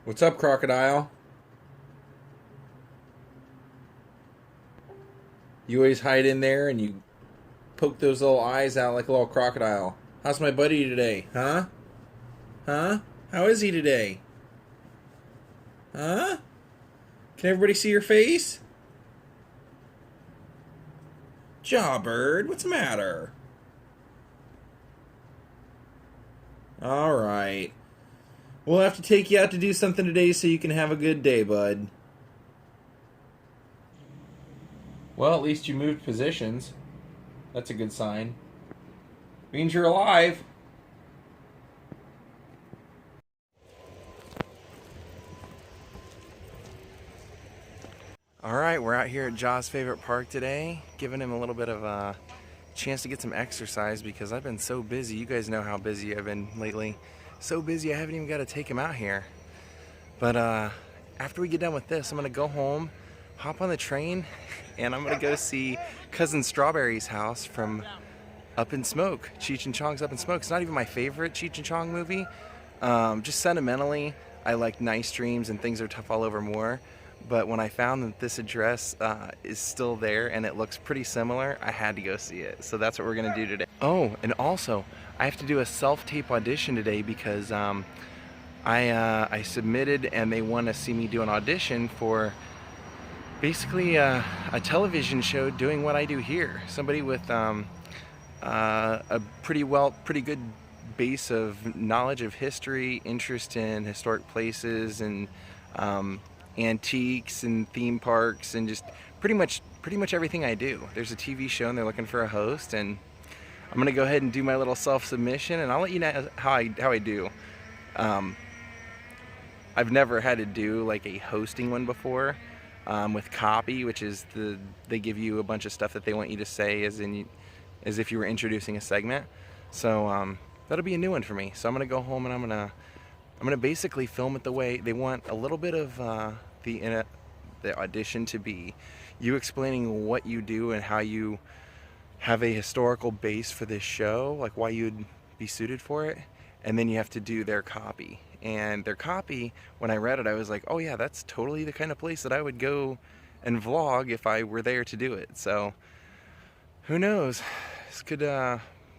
What's up, crocodile? You always hide in there and you poke those little eyes out like a little crocodile. How's my buddy today? Huh? Huh? How is he today? Huh? Can everybody see your face? Jawbird, what's the matter? Alright. We'll have to take you out to do something today so you can have a good day, bud. Well, at least you moved positions. That's a good sign. Means you're alive. Alright, we're out here at Jaw's favorite park today, giving him a little bit of a chance to get some exercise because I've been so busy. You guys know how busy I've been lately. So busy I haven't even got to take him out here. But after we get done with this, I'm going to go home, hop on the train, and I'm going to go see Cousin Strawberry's house from Up in Smoke. Cheech Chong's Up in Smoke. It's not even my favorite Cheech Chong movie. Just sentimentally, I like Nice Dreams and Things Are Tough All Over more. But when I found that this address is still there and it looks pretty similar, I had to go see it. So that's what we're going to do today. Oh, and also, I have to do a self-tape audition today because I submitted and they want to see me do an audition for basically a television show doing what I do here. Somebody with a pretty good base of knowledge of history, interest in historic places and antiques and theme parks and just pretty much everything I do. There's a TV show and they're looking for a host, and I'm gonna go ahead and do my little self-submission and I'll let you know how I do. I've never had to do like a hosting one before with copy, which is they give you a bunch of stuff that they want you to say as if you were introducing a segment. So that'll be a new one for me. So I'm gonna go home and I'm gonna basically film it the way they want. A little bit of the audition to be you explaining what you do and how you have a historical base for this show, like why you'd be suited for it, and then you have to do their copy. And their copy, when I read it, I was like, oh yeah, that's totally the kind of place that I would go and vlog if I were there to do it. So who knows, this could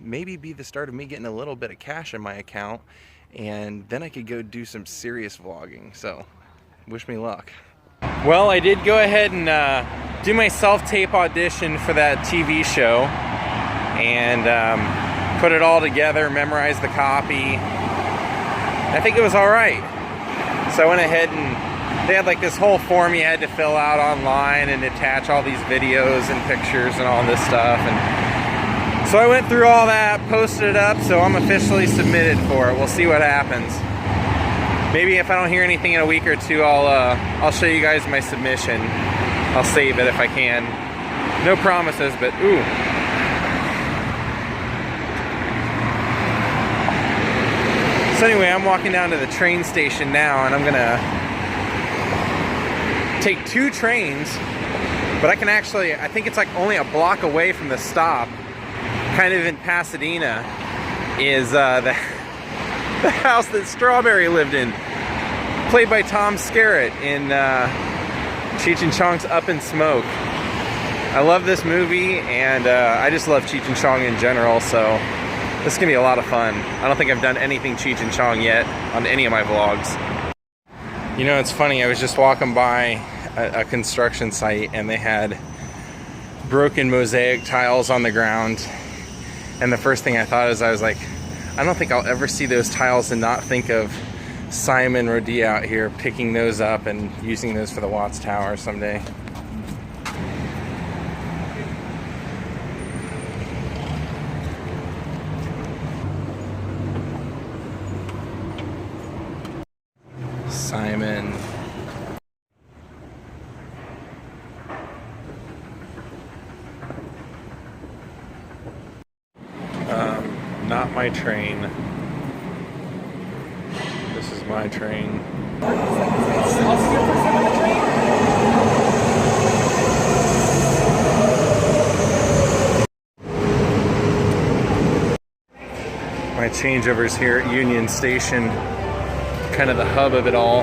maybe be the start of me getting a little bit of cash in my account, and then I could go do some serious vlogging. So wish me luck. Well, I did go ahead and do my self-tape audition for that TV show and put it all together, memorized the copy. I think it was alright. So I went ahead and they had like this whole form you had to fill out online and attach all these videos and pictures and all this stuff. And so I went through all that, posted it up, so I'm officially submitted for it. We'll see what happens. Maybe if I don't hear anything in a week or two, I'll show you guys my submission. I'll save it if I can. No promises, but ooh. So anyway, I'm walking down to the train station now, and I'm gonna take 2 trains, but I can actually, I think it's like only a block away from the stop, kind of in Pasadena, is the house that Strawberry lived in, played by Tom Skerritt in Cheech Chong's Up in Smoke. I love this movie, and I just love Cheech Chong in general, so this is gonna be a lot of fun. I don't think I've done anything Cheech Chong yet on any of my vlogs. You know, it's funny, I was just walking by a construction site and they had broken mosaic tiles on the ground, and the first thing I thought is, I was like, I don't think I'll ever see those tiles and not think of Simon Rodea out here picking those up and using those for the Watts Tower someday. Simon. Not my train. This is my train. My changeovers here at Union Station, kind of the hub of it all.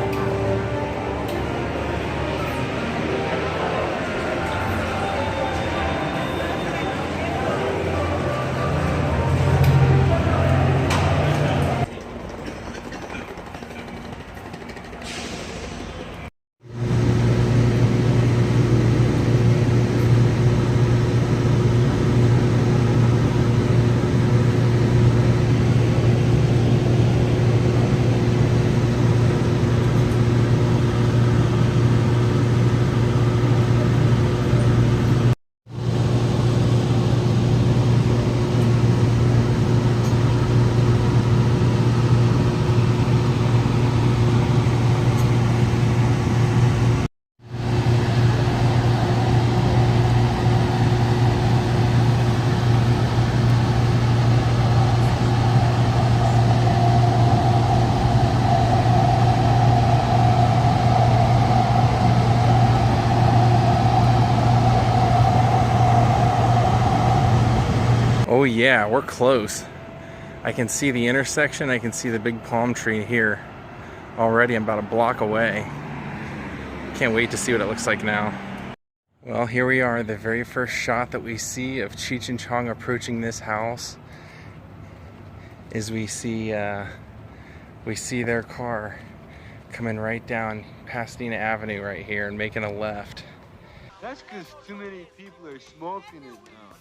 Oh yeah, we're close. I can see the intersection. I can see the big palm tree here. Already I'm about a block away. Can't wait to see what it looks like now. Well, here we are, the very first shot that we see of Cheech and Chong approaching this house is we see their car coming right down Pasadena Avenue right here and making a left. That's because too many people are smoking it now.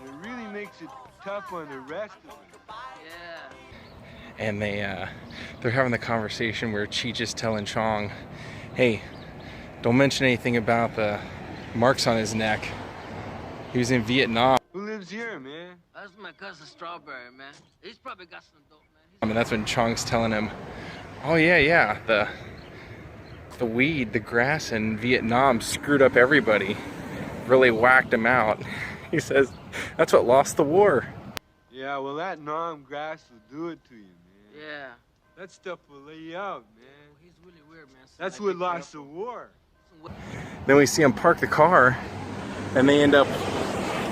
And it really makes it tough on the rest of it. Yeah. And they're having the conversation where Cheech is telling Chong, hey, don't mention anything about the marks on his neck. He was in Vietnam. Who lives here, man? That's my cousin Strawberry, man. He's probably got some dope, man. I mean, that's when Chong's telling him, oh yeah, the weed, the grass in Vietnam screwed up everybody. Really whacked him out. He says, that's what lost the war. Yeah, well that Nam grass will do it to you, man. Yeah. That stuff will lay you out, man. He's really weird, man. So That's what lost the war. Then we see him park the car, and they end up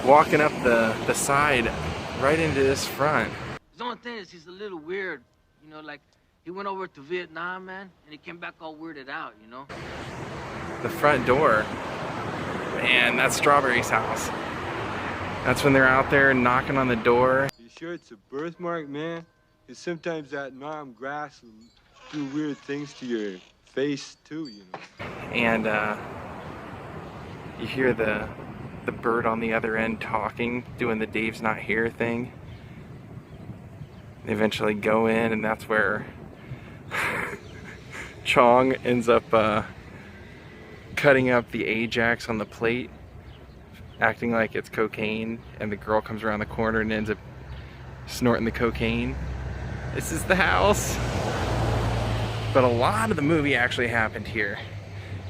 walking up the side right into this front. The only thing is he's a little weird, you know, like he went over to Vietnam, man, and he came back all weirded out, you know? The front door, man, that's Strawberry's house. That's when they're out there knocking on the door. You sure it's a birthmark, man? Because sometimes that Nam grass will do weird things to your face too, you know. And you hear the bird on the other end talking, doing the Dave's not here thing. They eventually go in, and that's where Chong ends up cutting up the Ajax on the plate, acting like it's cocaine, and the girl comes around the corner and ends up snorting the cocaine. This is the house. But a lot of the movie actually happened here.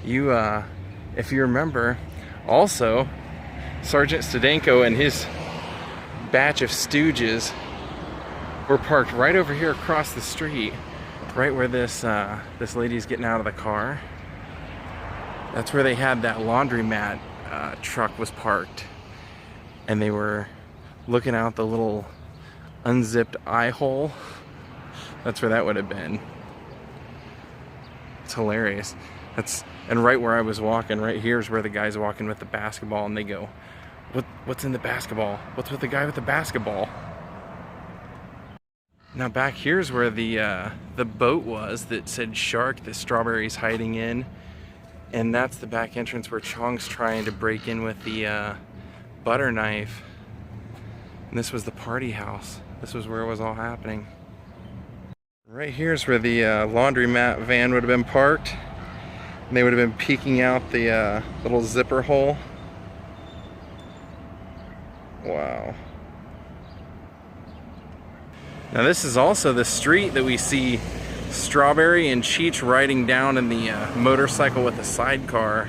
If you remember, also, Sergeant Stadenko and his batch of stooges were parked right over here across the street, right where this lady's getting out of the car. That's where they had that laundromat truck was parked, and they were looking out the little unzipped eye hole. That's where that would have been. It's hilarious. And right where I was walking, right here is where the guy's walking with the basketball, and they go, what's in the basketball? What's with the guy with the basketball? Now back here's where the boat was that said shark that Strawberry's hiding in. And that's the back entrance where Chong's trying to break in with the butter knife. And this was the party house. This was where it was all happening. Right here's where the laundromat van would have been parked. And they would have been peeking out the little zipper hole. Wow. Now this is also the street that we see Strawberry and Cheech riding down in the motorcycle with a sidecar.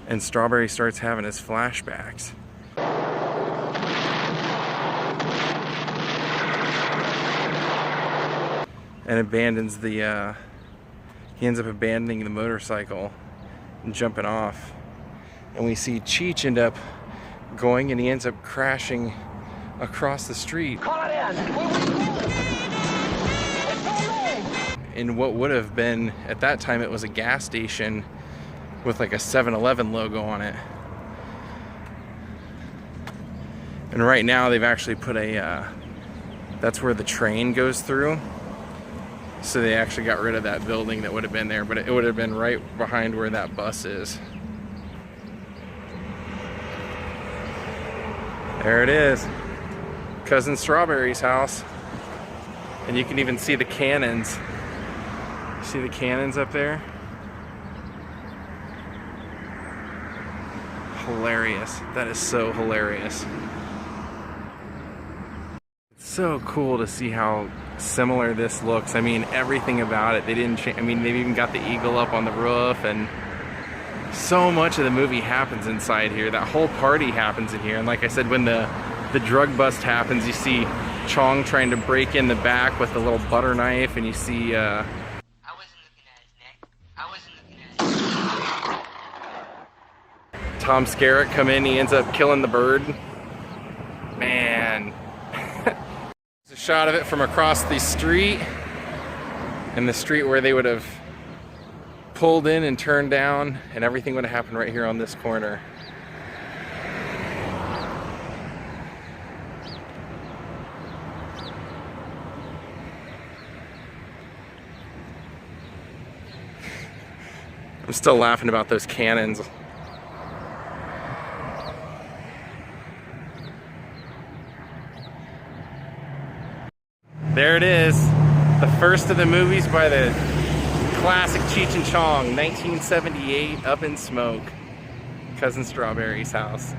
And Strawberry starts having his flashbacks. And abandons the, he ends up abandoning the motorcycle and jumping off. And we see Cheech end up going, and he ends up crashing across the street. Call it in. In what would have been, at that time it was a gas station with like a 7-Eleven logo on it. And right now they've actually put a, that's where the train goes through. So they actually got rid of that building that would have been there, but it would have been right behind where that bus is. There it is. Cousin Strawberry's house. And you can even see the cannons. See the cannons up there? Hilarious. That is so hilarious. It's so cool to see how similar this looks. I mean, everything about it. They didn't change. I mean, they've even got the eagle up on the roof, and so much of the movie happens inside here. That whole party happens in here. And like I said, when the drug bust happens, you see Chong trying to break in the back with the little butter knife, and you see I wasn't looking at his neck. I wasn't looking at his neck. Tom Skerritt come in, he ends up killing the bird. Man. There's a shot of it from across the street, and the street where they would have pulled in and turned down, and everything would have happened right here on this corner. I'm still laughing about those cannons. There it is, the first of the movies by the classic Cheech and Chong, 1978, Up in Smoke, Cousin Strawberry's house.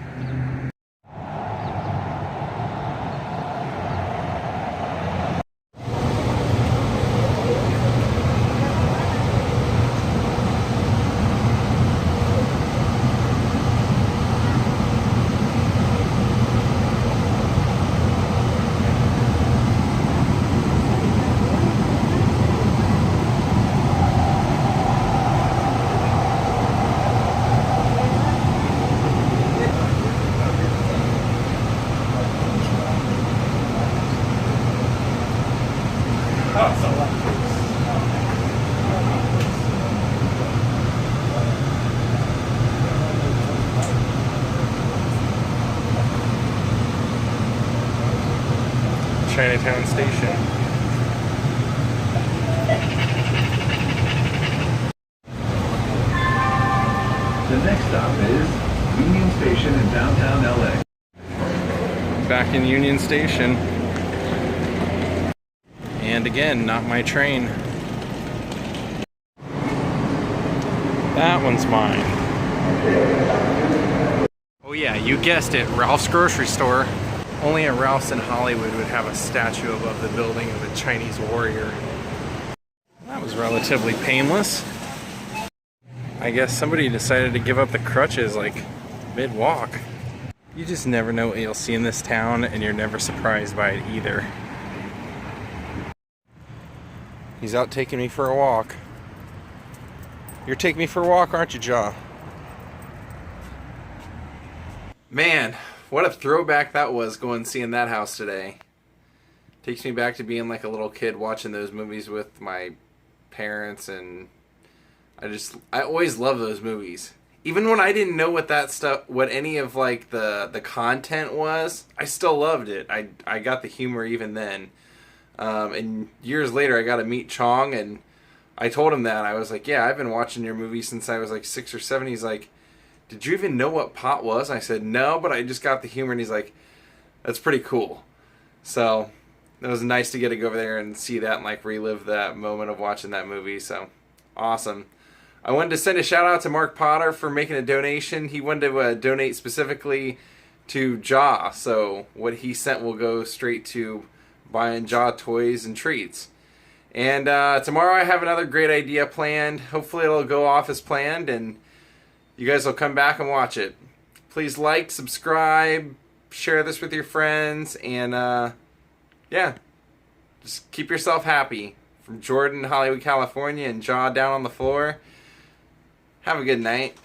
Chinatown Station. The next stop is Union Station in downtown LA. Back in Union Station. And again, not my train. That one's mine. Oh yeah, you guessed it, Ralph's grocery store. Only a Ralph's in Hollywood would have a statue above the building of a Chinese warrior. That was relatively painless. I guess somebody decided to give up the crutches like mid-walk. You just never know what you'll see in this town, and you're never surprised by it either. He's out taking me for a walk. You're taking me for a walk, aren't you, Jaw? Man, what a throwback that was, going and seeing that house today. Takes me back to being like a little kid watching those movies with my parents, and I always love those movies. Even when I didn't know what any of like the content was, I still loved it. I got the humor even then. And years later I got to meet Chong, and I told him that. I was like, yeah, I've been watching your movies since I was like 6 or 7. He's like, did you even know what pot was? I said, no, but I just got the humor. And he's like, that's pretty cool. So it was nice to get to go over there and see that and like relive that moment of watching that movie. So awesome. I wanted to send a shout out to Mark Potter for making a donation. He wanted to donate specifically to Jaw. So what he sent will go straight to buying Jaw toys and treats. And tomorrow I have another great idea planned. Hopefully it'll go off as planned, and you guys will come back and watch it. Please like, subscribe, share this with your friends, and yeah, just keep yourself happy. From Jordan, Hollywood, California, and Jaw down on the floor. Have a good night.